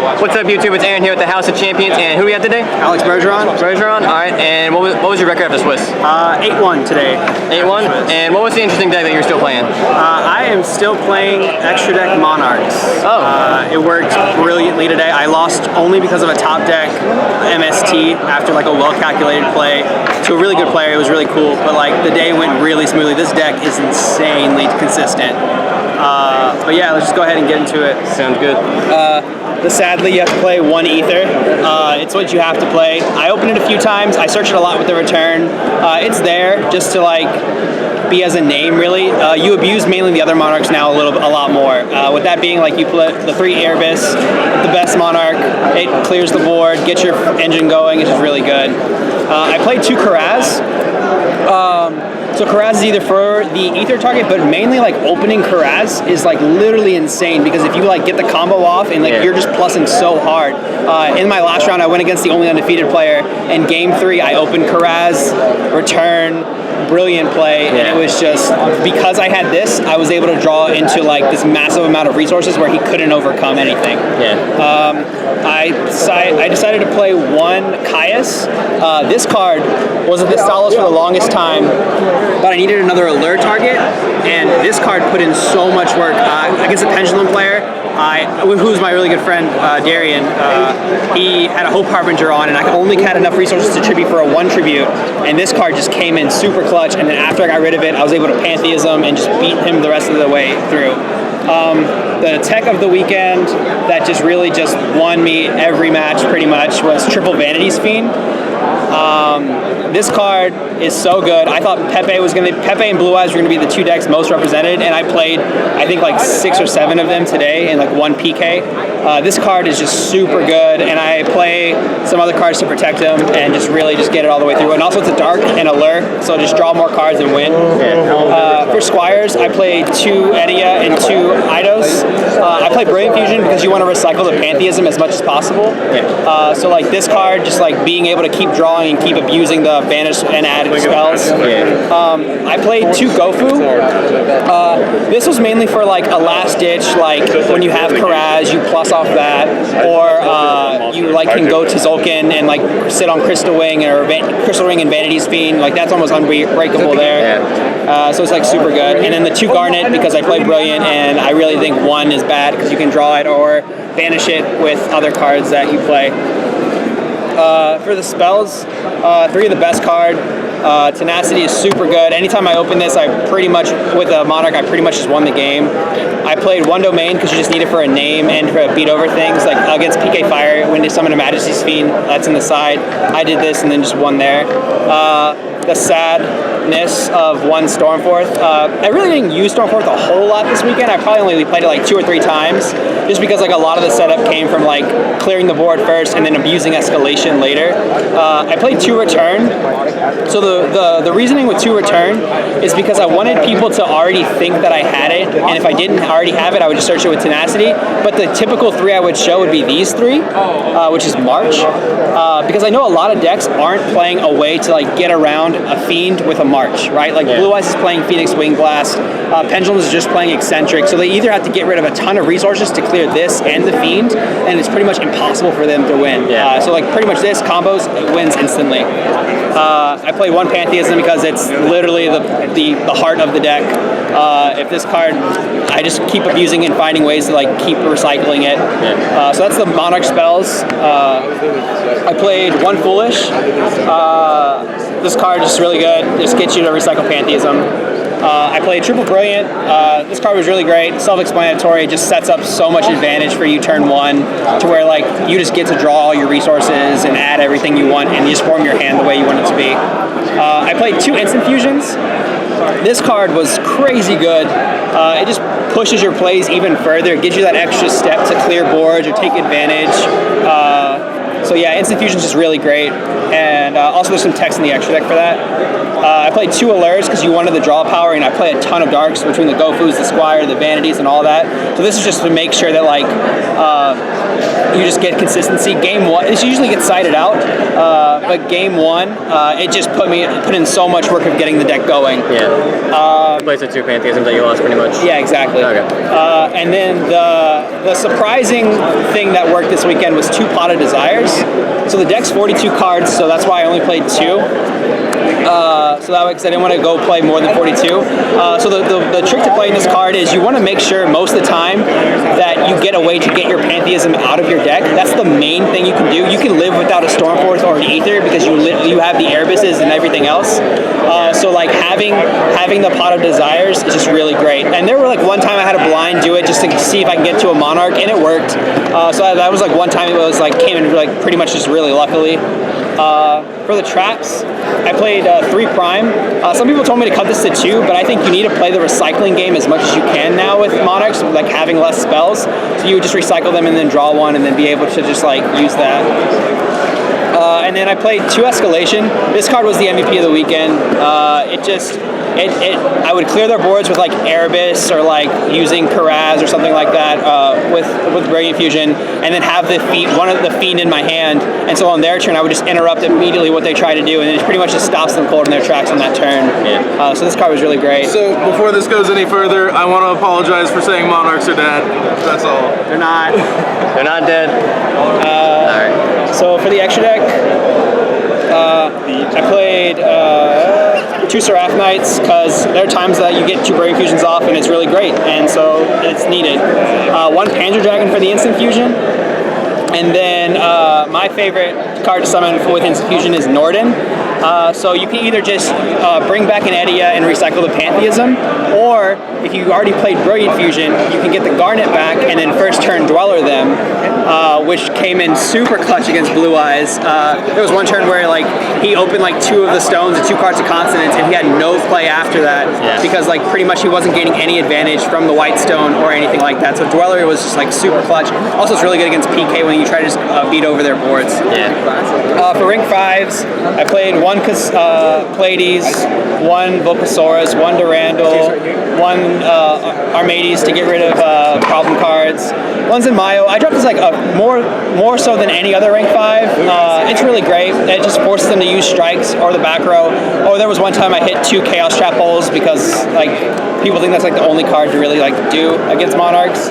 What's up, YouTube? It's Aaron here with the House of Champions, and who we got today? Alex Bergeron. Bergeron, all right. And what was your record after Swiss? 8-1 today. 8-1. And what was the interesting deck that you're still playing? I am still playing extra deck Monarchs. Oh. It worked brilliantly today. I lost only because of a top deck MST after like a well-calculated play to a really good player. It was really cool, but like the day went really smoothly. This deck is insanely consistent. But yeah, let's just go ahead and get into it. Sounds good. Sadly, you have to play one ether. It's what you have to play. I opened it a few times. I searched it a lot with the return. It's there just to like be as a name, really. You abuse mainly the other Monarchs now a lot more. With that being like you put the 3 Airbus, the best Monarch. It clears the board, gets your engine going. It's just really good. I played 2 Karaz. So Karaz is either for the ether target, but mainly like opening Karaz is like literally insane because if you like get the combo off and like you're just plussing so hard. In my last round, I went against the only undefeated player. In game 3, I opened Karaz, return, brilliant play, and it was just because I had this, I was able to draw into like this massive amount of resources where he couldn't overcome anything. I decided to play 1 Caius. This card was a Vistalos for the longest time, but I needed another alert target, and this card put in so much work against a Pendulum player. Who's my really good friend, Darian, he had a Hope Harbinger on, and I only had enough resources to tribute for a 1 tribute, and this card just came in super clutch, and then after I got rid of it, I was able to Pantheism and just beat him the rest of the way through. The tech of the weekend that just really just won me every match pretty much was Triple Vanity's Fiend. This card is so good. I thought Pepe and Blue Eyes were gonna be the 2 decks most represented, and I played I think like 6 or 7 of them today in like 1 PK. This card is just super good, and I play some other cards to protect him and just really just get it all the way through. And also it's a dark and a lure, so just draw more cards and win. For Squires, I played 2 Edia and 2 Eidos. I played Brilliant Fusion because you want to recycle the Pantheism as much as possible. So like this card, just like being able to keep drawing and keep abusing the banish and add spells. I played 2 Gofu. This was mainly for like a last ditch, like when you have Karaz, you plus off that, or you like can go to Zulkin and like sit on Crystal Wing or Crystal Ring and Vanity's Fiend. Like that's almost unbreakable there. So it's like super good. And then the 2 Garnet because I play Brilliant, and I really think 1 is bad because you can draw it or banish it with other cards that you play. For the spells, 3 of the best card. Tenacity is super good. Anytime I open this, I pretty much, with a Monarch, I pretty much just won the game. I played 1 Domain because you just need it for a name and to beat over things. Like against PK Fire, when they summon a Majesty's Fiend, that's in the side. I did this and then just won there. The sadness of 1 Stormforth. I really didn't use Stormforth a whole lot this weekend. I probably only played it like 2 or 3 times, just because like a lot of the setup came from like clearing the board first and then abusing escalation later. I played 2 Return. So the reasoning with 2 Return is because I wanted people to already think that I had it, and if I didn't already have it, I would just search it with Tenacity. But the typical 3 I would show would be these 3, which is March, because I know a lot of decks aren't playing a way to like get around a Fiend with a March, right? Like Blue Eyes is playing Phoenix Wing Blast, Pendulum is just playing Eccentric, so they either have to get rid of a ton of resources to clear this and the Fiend, and it's pretty much impossible for them to win. So like pretty much this combos, it wins instantly. I play 1 Pantheism because it's literally the heart of the deck. If this card, I just keep abusing it and finding ways to like keep recycling it. So that's the Monarch spells. I played 1 Foolish. This card is really good. Just gets you to recycle Pantheism. I played Triple Brilliant. This card was really great. Self-explanatory. It just sets up so much advantage for you turn 1 to where like you just get to draw all your resources and add everything you want and you just form your hand the way you want it to be. I played 2 Instant Fusions. This card was crazy good. It just pushes your plays even further. It gives you that extra step to clear boards or take advantage. So yeah, Instant Fusion is just really great. And also there's some text in the extra deck for that. I played 2 Allures because you wanted the draw power, and I play a ton of darks between the Gofus, the Squire, the Vanities, and all that. So this is just to make sure that like you just get consistency. Game 1, it usually gets sided out, but game 1, it just put in so much work of getting the deck going. Plays the 2 Pantheisms that you lost pretty much. Yeah, exactly. Okay. And then the surprising thing that worked this this weekend was 2 Pot of Desires. So the deck's 42 cards, so that's why I only played 2. So that way, because I didn't want to go play more than 42. So the trick to playing this card is you want to make sure most of the time that you get a way to get your Pantheism out of your deck. That's the main thing you can do. You can live without a Stormforce or an Aether because you have the Erebus's and everything else. So like having the Pot of Desires is just really great. And there were like one time I had a blind do it just to see if I can get to a Monarch, and it worked. So that was like one time it was like came in like pretty much just really luckily. For the traps, I played 3 Prime. Some people told me to cut this to 2, but I think you need to play the recycling game as much as you can now with Monarchs, like having less spells. So you would just recycle them and then draw one and then be able to just like use that. And then I played 2 Escalation. This card was the MVP of the weekend. I would clear their boards with like Erebus or like using Karaz or something like that with Brilliant Fusion, and then have one of the Fiend in my hand. And so on their turn, I would just interrupt immediately what they try to do, and it pretty much just stops them cold in their tracks on that turn. Yeah. So this card was really great. So before this goes any further, I want to apologize for saying Monarchs are dead. That's all. They're not. They're not dead. All right. So for the extra deck, I played 2 Seraph Knights because there are times that you get 2 Brave Fusions off and it's really great, and so it's needed. 1 Panzer Dragon for the instant fusion, and then my favorite card to summon with instant fusion is Norden. So you can either just bring back an Edia and recycle the Pantheism, or if you already played Brilliant Fusion, you can get the Garnet back and then first turn Dweller them, which came in super clutch against Blue Eyes. There was one turn where like he opened like 2 of the stones and 2 cards of Consonance, and he had no play after that because like pretty much he wasn't gaining any advantage from the White Stone or anything like that. So Dweller was just like super clutch. Also, it's really good against PK when you try to just beat over their boards. Yeah. For rank 5s, I played 1 Pleiades, 1 Volcasaurus, 1 Durandal, 1 Armades to get rid of problem cards. 1's in Mayo. I dropped this like more so than any other rank 5. It's really great. It just forces them to use strikes or the back row. Oh, there was one time I hit 2 Chaos Trap holes because like people think that's like the only card to really like do against Monarchs.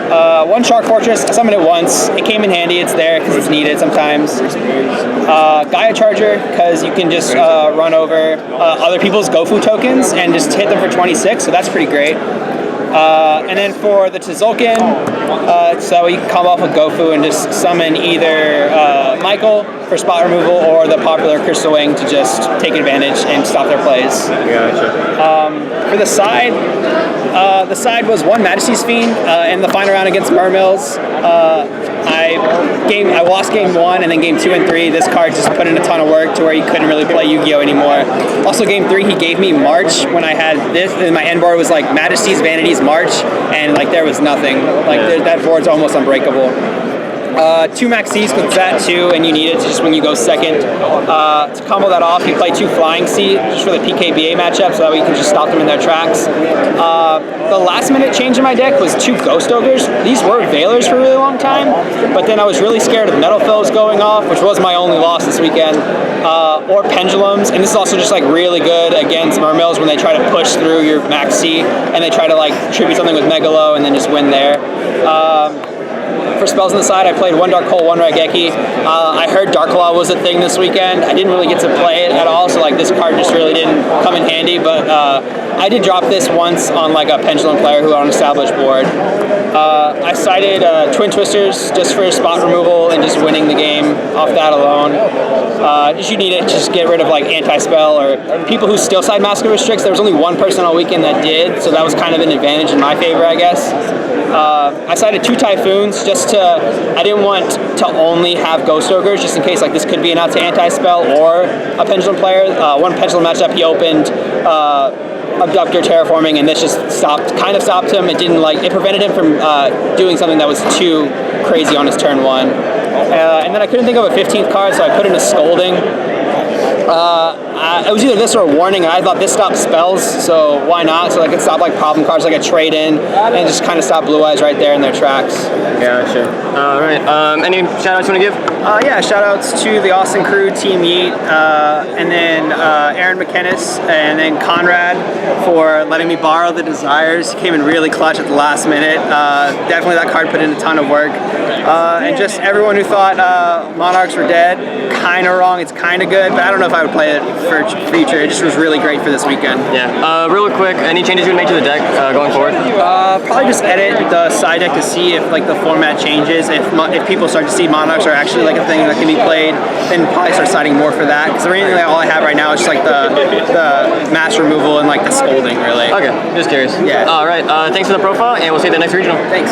1 Shark Fortress, I summoned it once. It came in handy, it's there because it's needed sometimes. Gaia Charger, because you can just run over other people's Gofu tokens and just hit them for 26, so that's pretty great. And then for the Tzolk'in, so you can come off with Gofu and just summon either Michael for spot removal or the popular Crystal Wing to just take advantage and stop their plays. Gotcha. For the side was 1 Majesty's Fiend in the final round against Mermills. I lost game 1 and then game 2 and 3. This card just put in a ton of work to where he couldn't really play Yu-Gi-Oh anymore. Also game 3 he gave me March when I had this, and my end board was like Majesty's, Vanities, March, and like there was nothing. Like that board's almost unbreakable. 2 Maxis because it's that 2 and you need it just when you go second. To combo that off, you play 2 Flying Sea just for the PKBA matchup, so that way you can just stop them in their tracks. The last minute change in my deck was 2 Ghost Ogres. These were Veilers for a really long time, but then I was really scared of Metal Foes going off, which was my only loss this weekend, or Pendulums, and this is also just like really good against Mermills when they try to push through your Maxi and they try to like tribute something with Megalo and then just win there. For spells on the side, I played 1 Dark Hole, 1 Raigeki. I heard Dark Claw was a thing this weekend. I didn't really get to play it at all, so like this card just really didn't come in handy, but I did drop this once on like a Pendulum player who on an established board. I sided Twin Twisters just for spot removal and just winning the game off that alone. You need it to just get rid of like anti-spell or people who still side Mask of Restricts. There was only 1 person all weekend that did, so that was kind of an advantage in my favor, I guess. I sided 2 Typhoons just I didn't want to only have Ghost Ogres just in case like this could be an out to anti-spell or a Pendulum player. 1 Pendulum matchup he opened Abductor Terraforming, and this just kind of stopped him. It didn't it prevented him from doing something that was too crazy on his turn 1. And then I couldn't think of a 15th card, so I put in a Scolding. it was either this or a warning, and I thought this stopped spells, so why not? So I could stop like problem cards, like a trade in, and just kind of stop Blue Eyes right there in their tracks. Gotcha. All right. Any shout outs you want to give? Yeah, shout outs to the Austin crew, Team Yeet, and then Aaron McKinnis, and then Conrad for letting me borrow the Desires. He came in really clutch at the last minute. Definitely that card put in a ton of work. And just everyone who thought Monarchs were dead, kind of wrong. It's kind of good, but I don't know if I would play it for future. It just was really great for this weekend. Yeah. Real quick, any changes you would make to the deck going forward? Probably just edit the side deck to see if like the format changes. If people start to see Monarchs are actually like a thing that can be played, then probably start siding more for that. Because really, like, all I have right now is just like the mass removal and like the scolding, really. Okay, just curious. Yeah. All right. Thanks for the profile, and we'll see you at the next regional. Thanks.